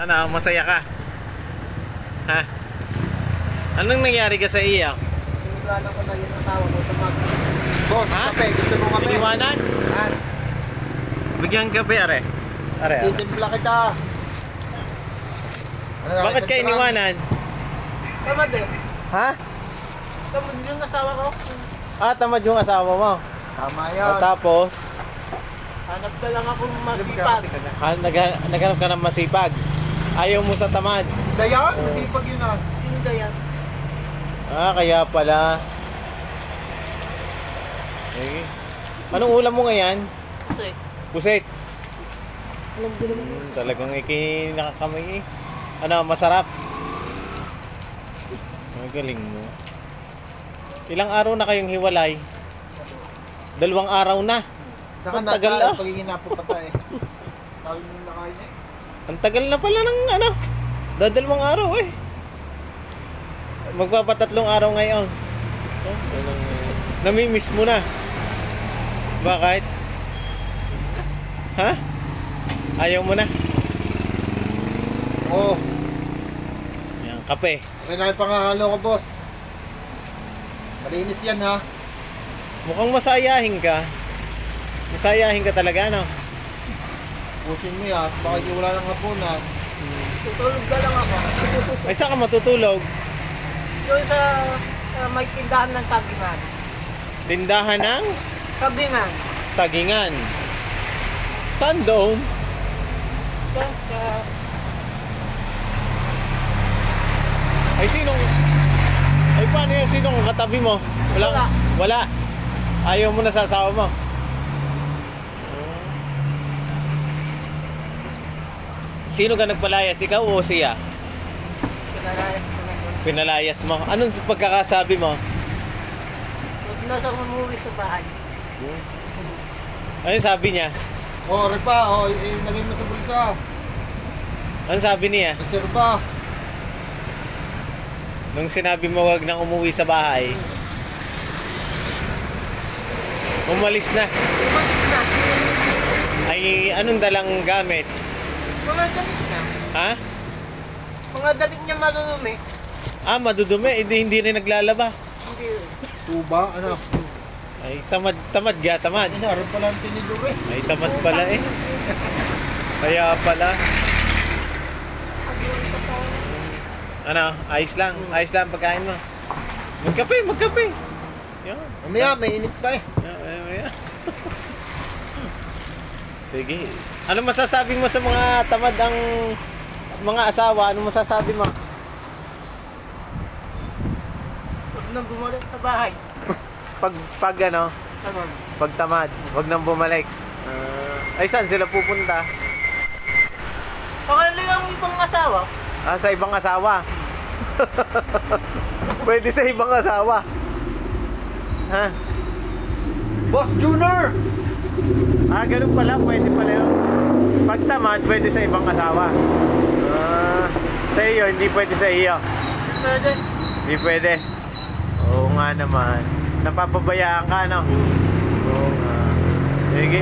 Ano, masaya ka? Ha? Anong nangyari ka sa iya? Iniwanan ko na yung asawa ko sa mga... Boss, Ha? kape. Gusto mo kape? Iniwanan? Ha? Bigyan kape, are. Are. Titimpla kita. Ano, Bakit ka iniwanan? Tamad eh. Ha? Tamad yung asawa ko. Ah, tamad yung asawa mo. Tama O, yan. tapos, Hanap ka lang akong masipag. naghanap ka ng masipag. Ayaw mo sa tamad. Dayan? Masipag yun ah. Yung dayan. Ah, kaya pala. Okay. Anong ulam mo ngayon? Kasi, Pusit. alam ko naman. Talagang nakakakamay eh. Ano, masarap. Ang galing mo. Ilang araw na kayong hiwalay? 2 araw na. Saka Ang tagal na. pagiging napupata eh. Tawag nung nakain eh. Ang tagal na pala ng ano. 2 araw eh. Magpapatatlong araw ngayon. Namimiss mo na. Bakit? Ha? Ayaw mo na? Oo. Yan, kape. Kaya na yung pangahalo ko, boss. Malinis yan ha. Mukhang masayahin ka. Masayahin ka talaga, no? Pusin mo yan. Baka di wala ng hapunan. Tutulog ka lang ako. Ay, saan ka matutulog? Doon sa may tindahan ng sagingan. Tindahan ng Sagingan. sagingan. Saan doon? Sa... Ay, sinong... Ay, paano yan? Sinong katabi mo? Wala. Wala. Ayaw mo na sa asawa mo? Sino ka nagpalayas? Ikaw o siya? Pinalayas ko na doon. Pinalayas mo? Anong pagkakasabi mo? Huwag na sa umuwi sa bahay. Ano sabi niya? Oo, pa. Oo, lagay mo sa bulsa. Ano sabi niya? Sir pa. Nung sinabi mo wag nang umuwi sa bahay, umalis na. Umalis na. Ay, anong dalang gamit? Mga damit niya. Ha? Mga damit niya malulumi. Ah, madudumi. Hindi rin naglalaba. Hindi. Tuba? Ano? Ay, tamad ga, tamad. Inaroon pala ang tinidor eh. Ay, tamad pala eh. Kaya pala. Ano, ayos lang ang pagkain mo. Magkape. Yan. Mamaya, may init pa eh. Yan. Sige. Ano masasabi mo sa mga tamad ang mga asawa? Ano masasabi mo? Huwag nang bumalik sa bahay. Pag ano, Tamad. pag tamad, wag nang bumalik. Ay, saan sila pupunta? Okay lang ang ibang asawa. Ah, sa ibang asawa. Pwede sa ibang asawa. Ha? Boss Junior! Ah, ganun pala. Pwede pala yun. Pag tamad, pwede sa ibang asawa. Ah, sa iyo, hindi pwede sa iyo. Pwede. Hindi pwede. Oo nga naman. Napapabayaan ka, no? Oo nga. Sige.